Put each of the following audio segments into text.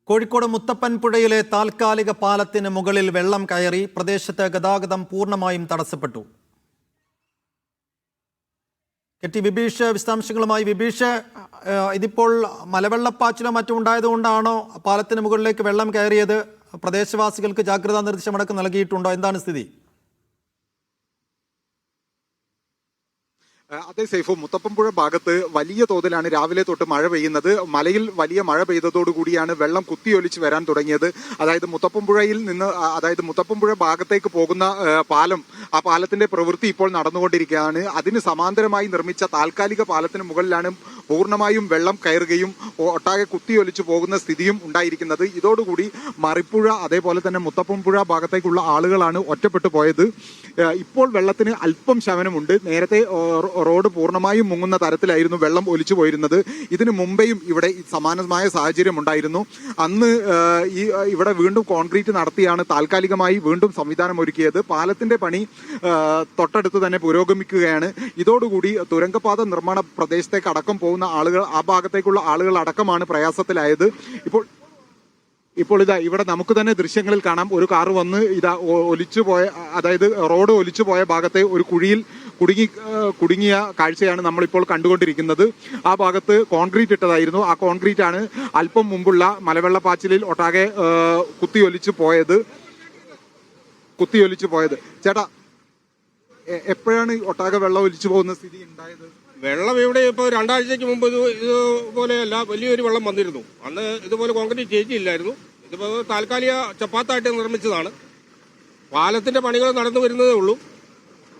കോഴിക്കോട് മുത്തപ്പൻപുഴയിലെ താൽക്കാലിക പാലത്തിന് മുകളിൽ വെള്ളം കയറി പ്രദേശത്ത് ഗതാഗതം പൂർണ്ണമായും തടസ്സപ്പെട്ടു. കെ.ടി. വിബീഷ് വിശദാംശങ്ങളുമായി. വിബീഷ്, ഇതിപ്പോൾ മലവെള്ളപ്പാച്ചിലോ മറ്റും ഉണ്ടായതുകൊണ്ടാണോ പാലത്തിന് മുകളിലേക്ക് വെള്ളം കയറിയത്? പ്രദേശവാസികൾക്ക് ജാഗ്രതാ നിർദ്ദേശമടക്കം നൽകിയിട്ടുണ്ടോ? എന്താണ് സ്ഥിതി? അതെ സൈഫു, മുത്തപ്പൻപുഴ ഭാഗത്ത് വലിയ തോതിലാണ് രാവിലെ തൊട്ട് മഴ പെയ്യുന്നത്. മലയിൽ വലിയ മഴ പെയ്തതോടുകൂടിയാണ് വെള്ളം കുത്തിയൊലിച്ച് വരാൻ തുടങ്ങിയത്. അതായത് മുത്തപ്പൻപുഴയിൽ നിന്ന് മുത്തപ്പൻപുഴ ഭാഗത്തേക്ക് പോകുന്ന പാലം, ആ പാലത്തിന്റെ പ്രവൃത്തി ഇപ്പോൾ നടന്നുകൊണ്ടിരിക്കുകയാണ്. അതിന് സമാന്തരമായി നിർമ്മിച്ച താൽക്കാലിക പാലത്തിന് മുകളിലാണ് പൂർണ്ണമായും വെള്ളം കയറുകയും ഒട്ടാകെ കുത്തിയൊലിച്ചു പോകുന്ന സ്ഥിതിയും ഉണ്ടായിരിക്കുന്നത്. ഇതോടുകൂടി മറിപ്പുഴ അതേപോലെ തന്നെ മുത്തപ്പൻപുഴ ഭാഗത്തേക്കുള്ള ആളുകളാണ് ഒറ്റപ്പെട്ടു പോയത്. ഇപ്പോൾ വെള്ളത്തിന് അല്പം ശമനമുണ്ട്. നേരത്തെ റോഡ് പൂർണ്ണമായും മുങ്ങുന്ന തരത്തിലായിരുന്നു വെള്ളം ഒലിച്ചു പോയിരുന്നത്. ഇതിനു മുമ്പേയും ഇവിടെ സമാനമായ സാഹചര്യം ഉണ്ടായിരുന്നു. അന്ന് ഇവിടെ വീണ്ടും കോൺക്രീറ്റ് നടത്തിയാണ് താൽക്കാലികമായി വീണ്ടും സംവിധാനം ഒരുക്കിയത്. പാലത്തിന്റെ പണി തൊട്ടടുത്ത് തന്നെ പുരോഗമിക്കുകയാണ്. ഇതോടുകൂടി തുരങ്കപാത നിർമ്മാണ പ്രദേശത്തേക്ക് അടക്കം പോകുന്ന ആളുകൾ, ആ ഭാഗത്തേക്കുള്ള ആളുകൾ അടക്കമാണ് പ്രയാസത്തിലായത്. ഇപ്പോൾ ഇതാ ഇവിടെ നമുക്ക് തന്നെ ദൃശ്യങ്ങളിൽ കാണാം, ഒരു കാറ് വന്ന് ഇതാ ഒലിച്ചുപോയ, അതായത് റോഡ് ഒലിച്ചുപോയ ഭാഗത്തെ ഒരു കുഴിയിൽ കുടുങ്ങിയ കാഴ്ചയാണ് നമ്മളിപ്പോൾ കണ്ടുകൊണ്ടിരിക്കുന്നത്. ആ ഭാഗത്ത് കോൺക്രീറ്റ് ഇട്ടതായിരുന്നു. ആ കോൺക്രീറ്റ് ആണ് അല്പം മുമ്പുള്ള മലവെള്ളപ്പാച്ചിലിൽ ഒട്ടാകെ കുത്തിയൊലിച്ചു പോയത്. ചേട്ടാ, എപ്പോഴാണ് ഒട്ടാകെ വെള്ളം ഒലിച്ചു പോകുന്ന സ്ഥിതി ഉണ്ടായത്? വെള്ളം ഇവിടെ ഇപ്പോൾ 2 ആഴ്ചയ്ക്ക് മുമ്പ് ഇതുപോലെയല്ല, വലിയൊരു വെള്ളം വന്നിരുന്നു. അന്ന് ഇതുപോലെ കോൺക്രീറ്റ് ചെയ്യില്ലായിരുന്നു. ഇതിപ്പോൾ താൽക്കാലിക ചപ്പാത്തായിട്ട് നിർമ്മിച്ചതാണ്. പാലത്തിന്റെ പണികൾ നടന്നു വരുന്നതേ ഉള്ളൂ.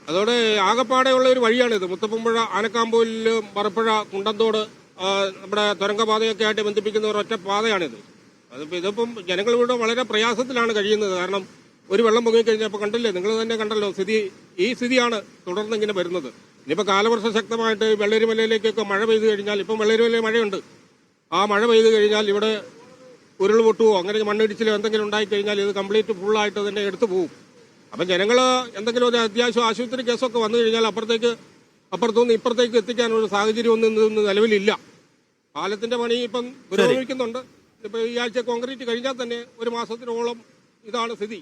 അതോടെ ആകപ്പാടെയുള്ള ഒരു വഴിയാണിത്. മുത്തപ്പൻപുഴ, ആനക്കാമ്പൂരിൽ, മറപ്പുഴ, കുണ്ടന്തോട്, നമ്മുടെ തുരങ്കപാതയൊക്കെ ആയിട്ട് ബന്ധിപ്പിക്കുന്ന ഒരൊറ്റ പാതയാണിത്. ഇതിപ്പം ജനങ്ങൾ ഇവിടെ വളരെ പ്രയാസത്തിലാണ് കഴിയുന്നത്. കാരണം ഒരു വെള്ളം പൊങ്ങിക്കഴിഞ്ഞപ്പോൾ കണ്ടില്ലേ, നിങ്ങൾ തന്നെ കണ്ടല്ലോ സ്ഥിതി. ഈ സ്ഥിതിയാണ് തുടർന്ന് ഇങ്ങനെ വരുന്നത്. ഇനിയിപ്പോൾ കാലവർഷം ശക്തമായിട്ട് വെള്ളരിമലയിലേക്കൊക്കെ മഴ പെയ്തു കഴിഞ്ഞാൽ, ഇപ്പം വെള്ളരിമലയിൽ മഴയുണ്ട്, ആ മഴ പെയ്തു കഴിഞ്ഞാൽ ഇവിടെ ഉരുൾ പൊട്ടുവോ അങ്ങനെ മണ്ണിടിച്ചിലോ എന്തെങ്കിലും ഉണ്ടായിക്കഴിഞ്ഞാൽ ഇത് കംപ്ലീറ്റ് ഫുള്ളായിട്ട് തന്നെ എടുത്തു പോകും. അപ്പം ജനങ്ങൾ എന്തെങ്കിലും ഒരു അത്യാവശ്യം ആശുപത്രി കേസൊക്കെ വന്നു കഴിഞ്ഞാൽ അപ്പുറത്തുനിന്ന് ഇപ്പുറത്തേക്ക് എത്തിക്കാനുള്ള സാഹചര്യം ഒന്നും നിലവിലില്ല. പാലത്തിന്റെ പണി ഇപ്പം പുരോഗമിക്കുന്നുണ്ട്. ഇപ്പം ഈ ആഴ്ച കോൺക്രീറ്റ് കഴിഞ്ഞാൽ തന്നെ 1 മാസത്തിനോളം ഇതാണ് സ്ഥിതി.